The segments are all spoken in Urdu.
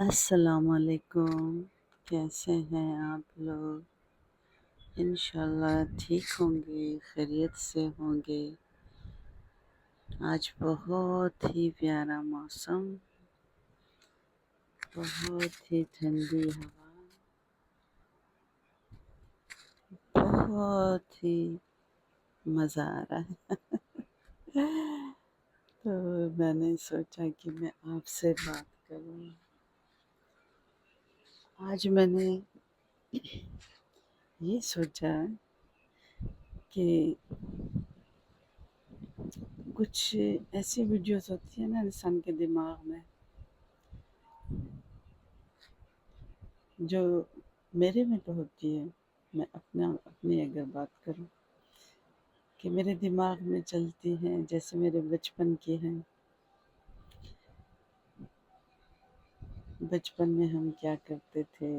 السلام علیکم، کیسے ہیں آپ لوگ؟ انشاءاللہ ٹھیک ہوں گے، خیریت سے ہوں گے۔ آج بہت ہی پیارا موسم، بہت ہی ٹھنڈی ہوا، بہت ہی مزہ آ رہا ہے۔ تو میں نے سوچا کہ میں آپ سے بات کروں۔ آج میں نے یہ سوچا کہ کچھ ایسی ویڈیوز ہوتی ہیں نا انسان کے دماغ میں، جو میرے میں تو ہوتی ہے۔ میں اپنی اگر بات کروں کہ میرے دماغ میں چلتی ہیں، جیسے میرے بچپن کی ہیں۔ بچپن میں ہم کیا کرتے تھے،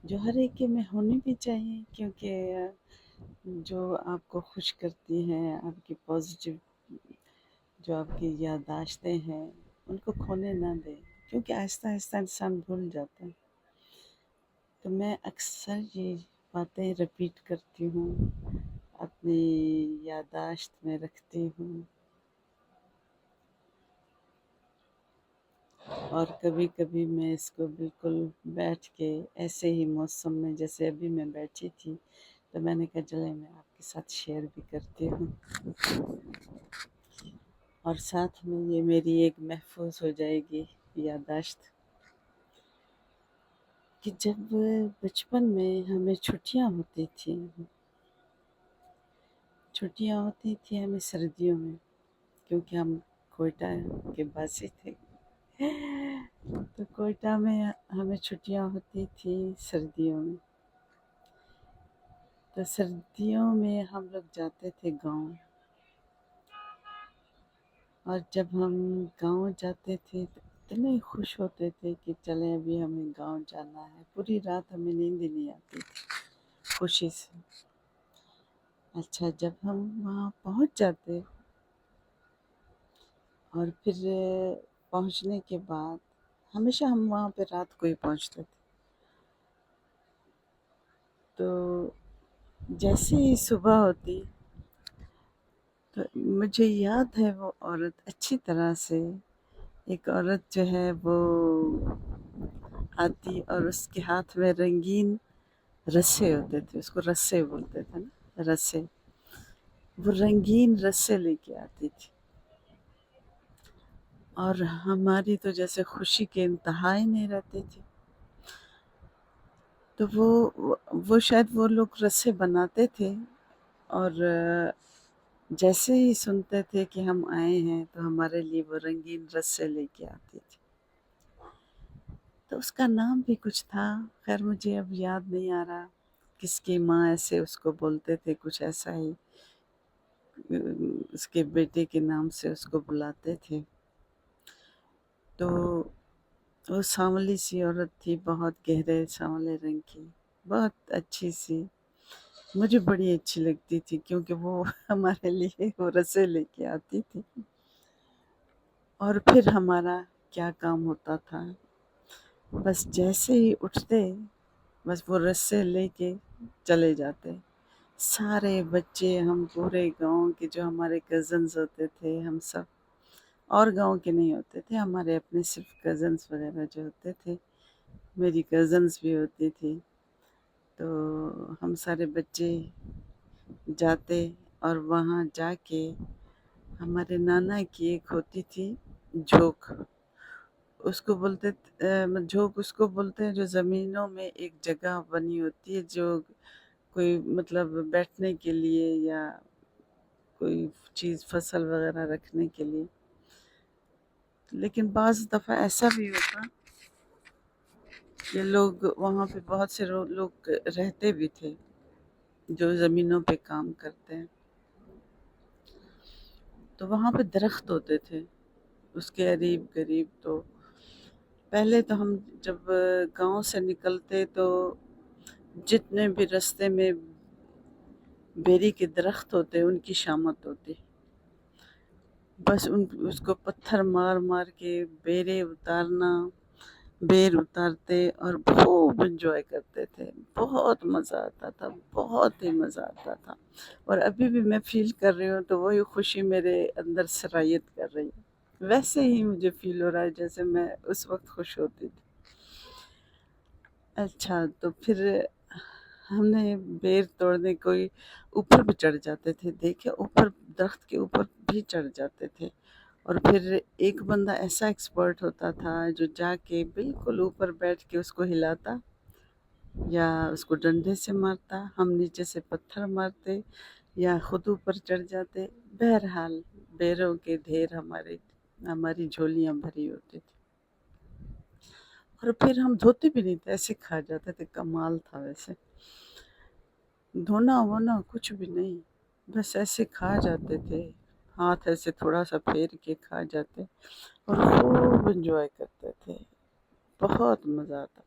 جو ہر ایک کے میں ہونی بھی چاہیے، کیونکہ جو آپ کو خوش کرتی ہیں، آپ کی پازیٹیو جو آپ کی یادداشتیں ہیں، ان کو کھونے نہ دیں، کیونکہ آہستہ آہستہ انسان بھول جاتا ہے۔ تو میں اکثر یہ باتیں رپیٹ کرتی ہوں، اپنی یادداشت میں رکھتی ہوں، اور کبھی کبھی میں اس کو بالکل بیٹھ کے ایسے ہی موسم میں، جیسے ابھی میں بیٹھی تھی، تو میں نے کہا چلے میں آپ کے ساتھ شیئر بھی کرتی ہوں، اور ساتھ میں یہ میری ایک محفوظ ہو جائے گی یادداشت، کہ جب بچپن میں ہمیں چھٹیاں ہوتی تھیں ہمیں سردیوں میں، کیونکہ ہم کوئٹہ کے باسی تھے، تو کوئٹہ میں ہمیں چھٹیاں ہوتی تھیں سردیوں میں۔ تو سردیوں میں ہم لوگ جاتے تھے گاؤں، اور جب ہم گاؤں جاتے تھے تو اتنے خوش ہوتے تھے کہ چلیں ابھی ہمیں گاؤں جانا ہے، پوری رات ہمیں نیند ہی نہیں آتی تھی خوشی سے۔ اچھا، جب ہم وہاں پہنچ جاتے، اور پھر پہنچنے کے بعد ہمیشہ ہم وہاں پہ رات کو ہی پہنچتے تھے، تو جیسے ہی صبح ہوتی تو مجھے یاد ہے وہ عورت اچھی طرح سے، ایک عورت جو ہے وہ آتی اور اس کے ہاتھ میں رنگین رسے ہوتے تھے، اس کو رسے بولتے تھے نا، رسے، وہ رنگین رسے لے کے آتی تھی، اور ہماری تو جیسے خوشی کے انتہا ہی نہیں رہتی تھی۔ تو وہ شاید وہ لوگ رسے بناتے تھے، اور جیسے ہی سنتے تھے کہ ہم آئے ہیں تو ہمارے لیے وہ رنگین رسے لے کے آتی تھی۔ تو اس کا نام بھی کچھ تھا، خیر مجھے اب یاد نہیں آ رہا، کس کی ماں ایسے اس کو بولتے تھے، کچھ ایسا ہی اس کے بیٹے کے نام سے اس کو بلاتے تھے۔ تو وہ سانولی سی عورت تھی، بہت گہرے سانولے رنگ کی، بہت اچھی سی، مجھے بڑی اچھی لگتی تھی، کیونکہ وہ ہمارے لیے وہ رسے لے کے آتی تھی، اور پھر ہمارا کیا کام ہوتا تھا، بس جیسے ہی اٹھتے بس وہ رسے لے کے چلے جاتے، سارے بچے، ہم پورے گاؤں کے جو ہمارے کزنز ہوتے تھے، ہم سب، اور گاؤں کے نہیں ہوتے تھے، ہمارے اپنے صرف کزنز وغیرہ جو ہوتے تھے، میری کزنز بھی ہوتی تھی، تو ہم سارے بچے جاتے، اور وہاں جا کے ہمارے نانا کی ایک ہوتی تھی جھوک، اس کو بولتے جھوک اس کو بولتے ہیں جو زمینوں میں ایک جگہ بنی ہوتی ہے، جو کوئی مطلب بیٹھنے کے لیے یا کوئی چیز فصل وغیرہ رکھنے کے لیے، لیکن بعض دفعہ ایسا بھی ہوتا کہ لوگ وہاں پہ بہت سے لوگ رہتے بھی تھے جو زمینوں پہ کام کرتے ہیں، تو وہاں پہ درخت ہوتے تھے اس کے قریب قریب۔ تو پہلے تو ہم جب گاؤں سے نکلتے تو جتنے بھی رستے میں بیری کے درخت ہوتے ان کی شامت ہوتی، بس اس کو پتھر مار مار کے بیر اتارتے اور خوب انجوائے کرتے تھے، بہت مزہ آتا تھا، بہت ہی مزہ آتا تھا۔ اور ابھی بھی میں فیل کر رہی ہوں تو وہی خوشی میرے اندر سرایت کر رہی ہے، ویسے ہی مجھے فیل ہو رہا ہے جیسے میں اس وقت خوش ہوتی تھی۔ اچھا تو پھر ہم نے بیر توڑنے کوئی اوپر بھی چڑھ جاتے تھے، دیکھے اوپر درخت کے اوپر بھی چڑھ جاتے تھے، اور پھر ایک بندہ ایسا ایکسپرٹ ہوتا تھا جو جا کے بالکل اوپر بیٹھ کے اس کو ہلاتا یا اس کو ڈنڈے سے مارتا، ہم نیچے سے پتھر مارتے یا خود اوپر چڑھ جاتے۔ بہرحال بیروں کے ڈھیر ہماری جھولیاں بھری ہوتی تھی، اور پھر ہم دھوتے بھی نہیں تھے، ایسے کھا جاتے تھے، کمال تھا ویسے، دھونا وونا کچھ بھی نہیں، بس ایسے کھا جاتے تھے، ہاتھ ایسے تھوڑا سا پھیر کے کھا جاتے اور خوب انجوائے کرتے تھے، بہت مزہ آتا۔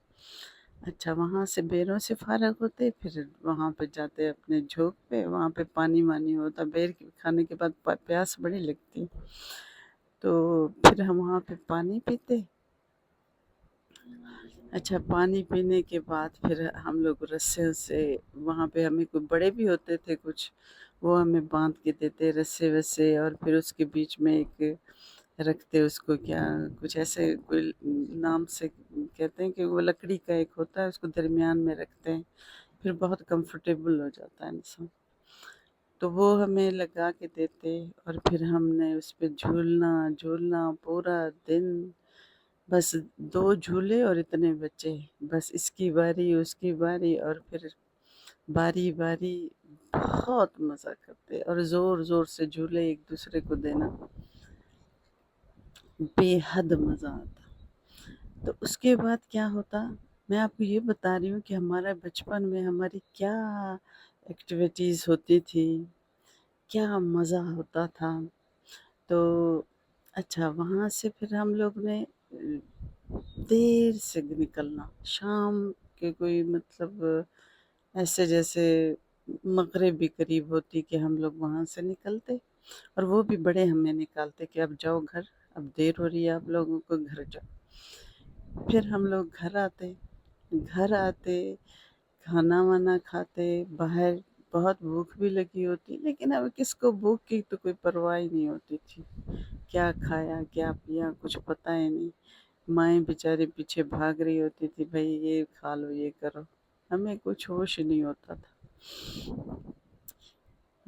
اچھا وہاں سے بیروں سے فارغ ہوتے، پھر وہاں پہ جاتے اپنے جھوک پہ، وہاں پہ پانی وانی ہوتا، بیر کھانے کے بعد پیاس بڑی لگتی، تو پھر ہم وہاں پہ پانی پیتے۔ اچھا پانی پینے کے بعد پھر ہم لوگ رسے سے، وہاں پہ ہمیں کوئی بڑے بھی ہوتے تھے کچھ، وہ ہمیں باندھ کے دیتے رسے وسے، اور پھر اس کے بیچ میں ایک رکھتے، اس کو کیا کچھ ایسے کوئی نام سے کہتے ہیں کہ وہ لکڑی کا ایک ہوتا ہے، اس کو درمیان میں رکھتے ہیں، پھر بہت کمفرٹیبل ہو جاتا ہے انسان، تو وہ ہمیں لگا کے دیتے، اور پھر ہم نے اس پہ جھولنا پورا دن، بس 2 جھولے اور اتنے بچے، بس اس کی باری اس کی باری، اور پھر باری باری، بہت مزہ کرتے اور زور زور سے جھولے ایک دوسرے کو دینا، بے حد مزہ آتا۔ تو اس کے بعد کیا ہوتا، میں آپ کو یہ بتا رہی ہوں کہ ہمارا بچپن میں ہماری کیا ایکٹیویٹیز ہوتی تھی، کیا مزہ ہوتا تھا۔ تو اچھا وہاں سے پھر ہم لوگ نے دیر سے نکلنا، شام کے کوئی مطلب ایسے جیسے مغرب بھی قریب ہوتی کہ ہم لوگ وہاں سے نکلتے، اور وہ بھی بڑے ہمیں نکالتے کہ اب جاؤ گھر، اب دیر ہو رہی ہے آپ لوگوں کو، گھر جاؤ۔ پھر ہم لوگ گھر آتے کھانا وانا کھاتے، باہر بہت بھوک بھی لگی ہوتی، لیکن اب کس کو بھوک کی تو کوئی پرواہ ہی نہیں ہوتی تھی، کیا کھایا کیا پیا کچھ پتہ ہی نہیں، مائیں بیچاری پیچھے بھاگ رہی ہوتی تھی، بھائی یہ کھا لو یہ کرو، ہمیں کچھ ہوش ہی نہیں ہوتا تھا۔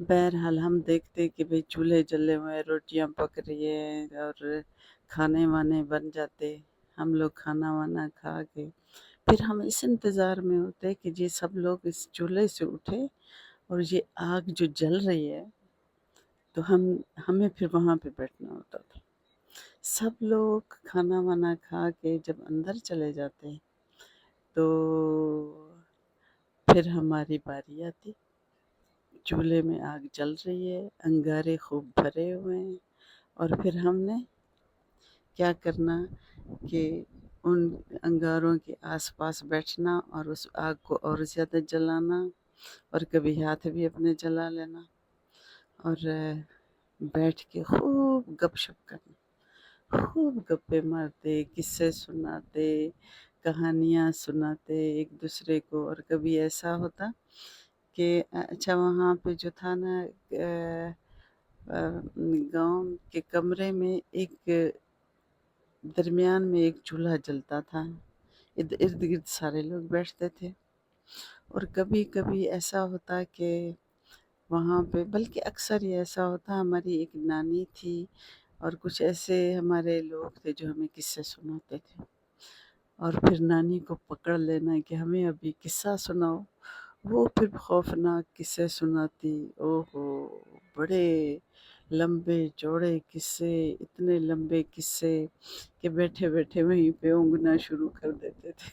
بہرحال ہم دیکھتے کہ بھئی چولہے جلے ہوئے ہیں، روٹیاں پک رہی ہیں، اور کھانے وانے بن جاتے، ہم لوگ کھانا وانا کھا کے پھر ہم اس انتظار میں ہوتے کہ جی سب لوگ اس چولہے سے اٹھے اور یہ آگ جو جل رہی ہے تو ہمیں پھر وہاں پہ بیٹھنا ہوتا تھا۔ سب لوگ کھانا وانا کھا کے جب اندر چلے جاتے تو پھر ہماری باری آتی، چولہے میں آگ جل رہی ہے، انگارے خوب بھرے ہوئے ہیں، اور پھر ہم نے کیا کرنا کہ ان انگاروں کے آس پاس بیٹھنا اور اس آگ کو اور زیادہ جلانا، اور کبھی ہاتھ بھی اپنے جلا لینا، اور بیٹھ کے خوب گپ شپ کرنا، خوب گپے مارتے، قصے سناتے، کہانیاں سناتے ایک دوسرے کو، اور کبھی ایسا ہوتا کہ اچھا وہاں پہ جو تھا نا گاؤں کے کمرے میں ایک درمیان میں ایک چولہا جلتا تھا، ارد گرد سارے لوگ بیٹھتے تھے، اور کبھی کبھی ایسا ہوتا کہ وہاں پہ، بلکہ اکثر یہ ایسا ہوتا، ہماری ایک نانی تھی اور کچھ ایسے ہمارے لوگ تھے جو ہمیں قصے سناتے تھے، اور پھر نانی کو پکڑ لینا کہ ہمیں ابھی قصہ سناؤ، وہ پھر خوفناک قصے سناتی، اوہو بڑے لمبے چوڑے قصے، اتنے لمبے قصے کہ بیٹھے بیٹھے وہیں پہ اونگنا شروع کر دیتے تھے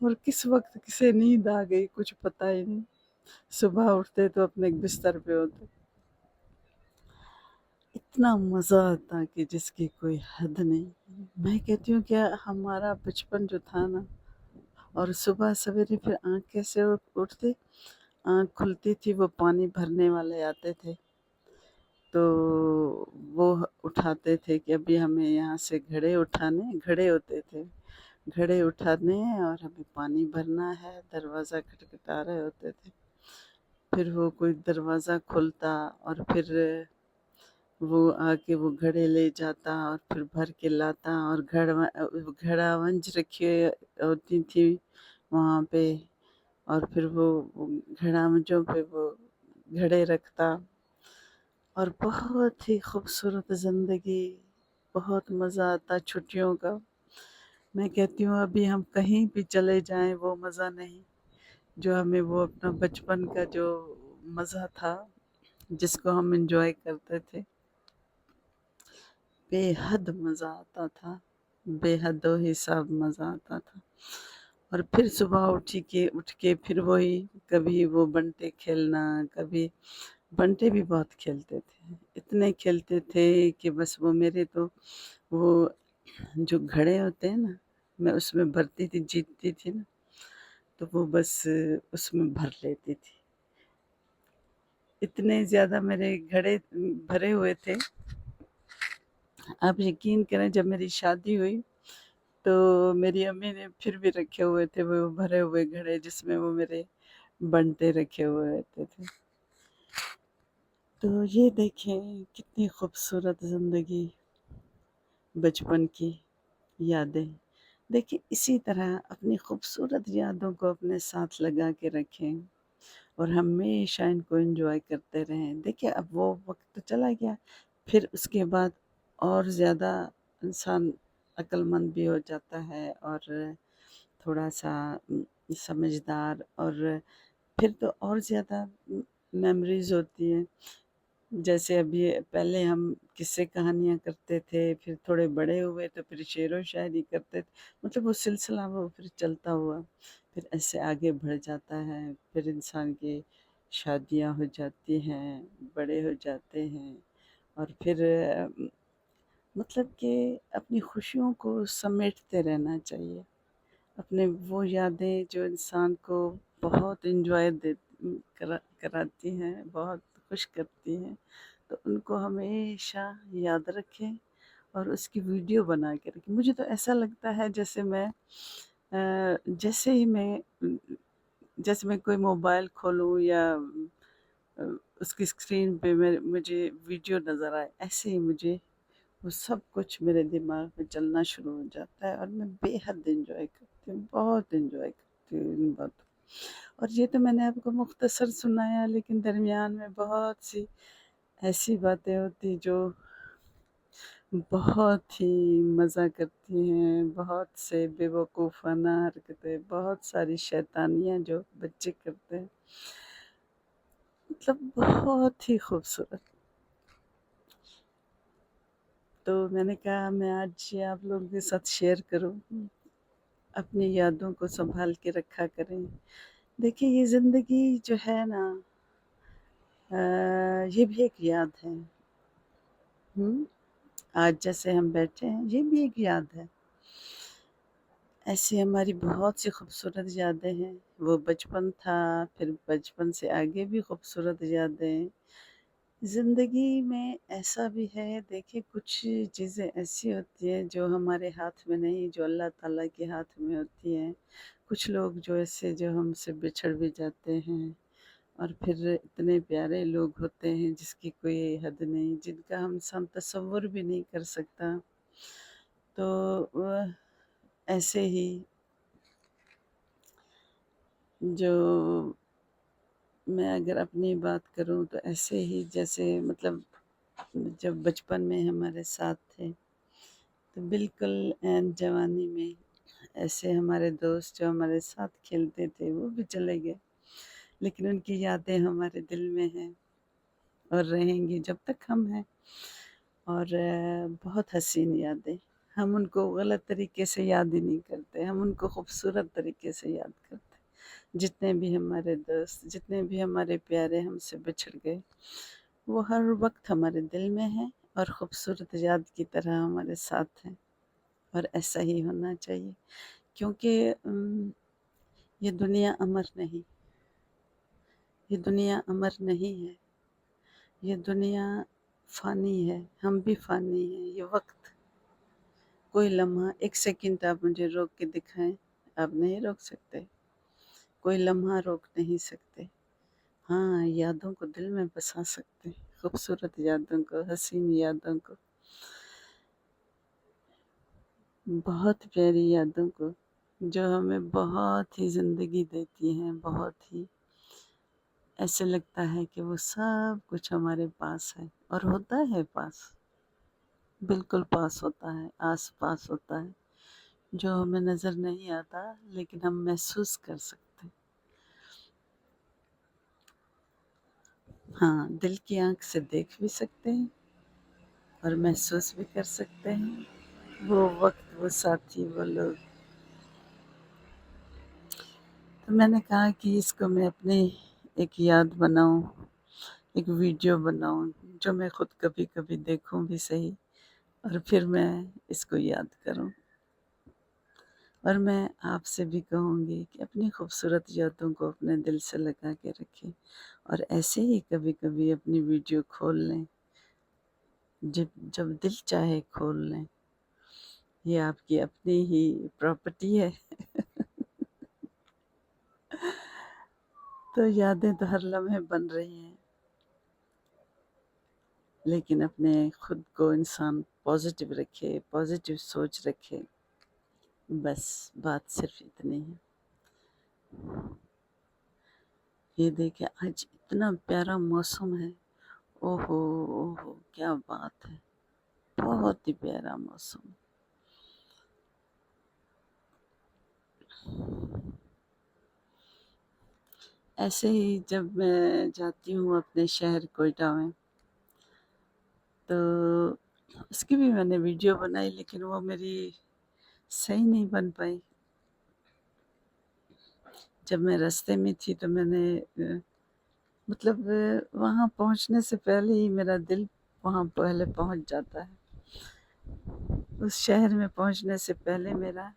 اور کس وقت کسے نیند آ گئی کچھ پتہ ہی نہیں، صبح اٹھتے تو اپنے بستر پہ ہوتے، اتنا مزہ آتا کہ جس کی کوئی حد نہیں۔ میں کہتی ہوں کہ ہمارا بچپن جو تھا نا، اور صبح سویرے پھر آنکھ کیسے اٹھتی، آنکھ کھلتی تھی، وہ پانی بھرنے والے آتے تھے تو وہ اٹھاتے تھے کہ ابھی ہمیں یہاں سے گھڑے ہوتے تھے، گھڑے اٹھانے ہیں اور ہمیں پانی بھرنا ہے، دروازہ کھٹکھٹا رہے ہوتے تھے، پھر وہ کوئی دروازہ کھلتا اور پھر وہ آ کے وہ گھڑے لے جاتا اور پھر بھر کے لاتا، اور گھڑا ونج رکھی ہوتی تھی وہاں پہ، اور پھر وہ گھڑاونجوں پہ وہ گھڑے رکھتا، اور بہت ہی خوبصورت زندگی، بہت مزہ آتا چھٹیوں کا۔ میں کہتی ہوں ابھی ہم کہیں بھی چلے جائیں وہ مزہ نہیں جو ہمیں وہ اپنا بچپن کا جو مزہ تھا، جس کو ہم انجوائے کرتے تھے، بے حد مزہ آتا تھا، بے حد و حساب مزہ آتا تھا۔ اور پھر صبح اٹھ کے پھر وہی کبھی وہ بنٹے کھیلنا، کبھی بنٹے بھی بہت کھیلتے تھے، اتنے کھیلتے تھے کہ بس وہ میرے تو وہ جو گھڑے ہوتے ہیں نا، میں اس میں بھرتی تھی، جیتتی تھی نا، تو وہ بس اس میں بھر لیتی تھی، اتنے زیادہ میرے گھڑے بھرے ہوئے تھے۔ آپ یقین کریں جب میری شادی ہوئی تو میری امی نے پھر بھی رکھے ہوئے تھے وہ بھرے ہوئے گھڑے، جس میں وہ میرے بنٹے رکھے ہوئے رہتے تھے۔ تو یہ دیکھیں کتنی خوبصورت زندگی، بچپن کی یادیں۔ دیکھیں اسی طرح اپنی خوبصورت یادوں کو اپنے ساتھ لگا کے رکھیں اور ہمیشہ ان کو انجوائے کرتے رہیں۔ دیکھیں اب وہ وقت تو چلا گیا، پھر اس کے بعد اور زیادہ انسان عقل مند بھی ہو جاتا ہے اور تھوڑا سا سمجھدار، اور پھر تو اور زیادہ میموریز ہوتی ہیں۔ جیسے ابھی پہلے ہم قصے کہانیاں کرتے تھے، پھر تھوڑے بڑے ہوئے تو پھر شعر و شاعری کرتے تھے، مطلب وہ سلسلہ وہ پھر چلتا ہوا، پھر ایسے آگے بڑھ جاتا ہے، پھر انسان کی شادیاں ہو جاتی ہیں، بڑے ہو جاتے ہیں، اور پھر مطلب کہ اپنی خوشیوں کو سمیٹتے رہنا چاہیے، اپنے وہ یادیں جو انسان کو بہت انجوائے کراتی ہیں، بہت خوش کرتی ہیں، تو ان کو ہمیشہ یاد رکھیں اور اس کی ویڈیو بنا کے رکھیں۔ مجھے تو ایسا لگتا ہے جیسے میں جیسے ہی میں کوئی موبائل کھولوں یا اس کی اسکرین پہ مجھے ویڈیو نظر آئے، ایسے ہی مجھے وہ سب کچھ میرے دماغ میں چلنا شروع ہو جاتا ہے، اور میں بے حد انجوائے کرتی ہوں، بہت انجوائے کرتی ہوں ان باتوں۔ اور یہ تو میں نے آپ کو مختصر سنایا، لیکن درمیان میں بہت سی ایسی باتیں ہوتی جو بہت ہی مزہ کرتی ہیں، بہت سے بے وقوفانہ حرکتیں، بہت ساری شیطانیاں جو بچے کرتے ہیں، مطلب بہت ہی خوبصورت۔ تو میں نے کہا میں آج یہ آپ لوگوں کے ساتھ شیئر کروں، اپنی یادوں کو سنبھال کے رکھا کریں۔ دیکھیں یہ زندگی جو ہے نا، یہ بھی ایک یاد ہے۔ آج جیسے ہم بیٹھے ہیں، یہ بھی ایک یاد ہے۔ ایسی ہماری بہت سی خوبصورت یادیں ہیں، وہ بچپن تھا، پھر بچپن سے آگے بھی خوبصورت یادیں۔ زندگی میں ایسا بھی ہے، دیکھیں کچھ چیزیں ایسی ہوتی ہیں جو ہمارے ہاتھ میں نہیں، جو اللہ تعالیٰ کے ہاتھ میں ہوتی ہیں۔ کچھ لوگ جو ایسے جو ہم سے بچھڑ بھی جاتے ہیں، اور پھر اتنے پیارے لوگ ہوتے ہیں جس کی کوئی حد نہیں، جن کا ہم تصور بھی نہیں کر سکتا۔ تو ایسے ہی جو میں اگر اپنی بات کروں تو ایسے ہی جیسے مطلب جب بچپن میں ہمارے ساتھ تھے، تو بالکل عین جوانی میں ایسے ہمارے دوست جو ہمارے ساتھ کھیلتے تھے وہ بھی چلے گئے، لیکن ان کی یادیں ہمارے دل میں ہیں اور رہیں گی جب تک ہم ہیں، اور بہت حسین یادیں۔ ہم ان کو غلط طریقے سے یاد ہی نہیں کرتے، ہم ان کو خوبصورت طریقے سے یاد کرتے۔ جتنے بھی ہمارے دوست، جتنے بھی ہمارے پیارے ہم سے بچھڑ گئے، وہ ہر وقت ہمارے دل میں ہیں اور خوبصورت یاد کی طرح ہمارے ساتھ ہیں، اور ایسا ہی ہونا چاہیے، کیونکہ یہ دنیا امر نہیں، یہ دنیا امر نہیں ہے، یہ دنیا فانی ہے، ہم بھی فانی ہیں، یہ وقت کوئی لمحہ 1 سیکنڈ آپ مجھے روک کے دکھائیں، آپ نہیں روک سکتے، کوئی لمحہ روک نہیں سکتے۔ ہاں، یادوں کو دل میں بسا سکتے ہیں، خوبصورت یادوں کو، حسین یادوں کو، بہت پیاری یادوں کو، جو ہمیں بہت ہی زندگی دیتی ہیں، بہت ہی ایسے لگتا ہے کہ وہ سب کچھ ہمارے پاس ہے، اور ہوتا ہے پاس، بالکل پاس ہوتا ہے، آس پاس ہوتا ہے، جو ہمیں نظر نہیں آتا لیکن ہم محسوس کر سکتے ہیں۔ ہاں، دل کی آنکھ سے دیکھ بھی سکتے ہیں اور محسوس بھی کر سکتے ہیں، وہ وقت، وہ ساتھی، وہ لوگ۔ تو میں نے کہا کہ اس کو میں اپنی ایک یاد بناؤں، ایک ویڈیو بناؤں، جو میں خود کبھی کبھی دیکھوں بھی صحیح، اور پھر میں اس کو یاد کروں۔ اور میں آپ سے بھی کہوں گی کہ اپنی خوبصورت یادوں کو اپنے دل سے لگا کے رکھیں، اور ایسے ہی کبھی کبھی اپنی ویڈیو کھول لیں، جب دل چاہے کھول لیں، یہ آپ کی اپنی ہی پراپرٹی ہے۔ تو یادیں تو ہر لمحے بن رہی ہیں، لیکن اپنے خود کو انسان پازیٹیو رکھے، پازیٹیو سوچ رکھے، بس بات صرف اتنی ہے۔ یہ دیکھیں، آج اتنا پیارا موسم ہے، اوہ اوہ، کیا بات ہے، بہت ہی پیارا موسم۔ ایسے ہی جب میں جاتی ہوں اپنے شہر کوئٹہ میں، تو اس کی بھی میں نے ویڈیو بنائی، لیکن وہ میری صحیح نہیں بن پائی۔ جب میں راستے میں تھی تو میں نے مطلب وہاں پہنچنے سے پہلے ہی میرا دل وہاں پہلے پہنچ جاتا ہے، اس شہر میں پہنچنے سے پہلے میرا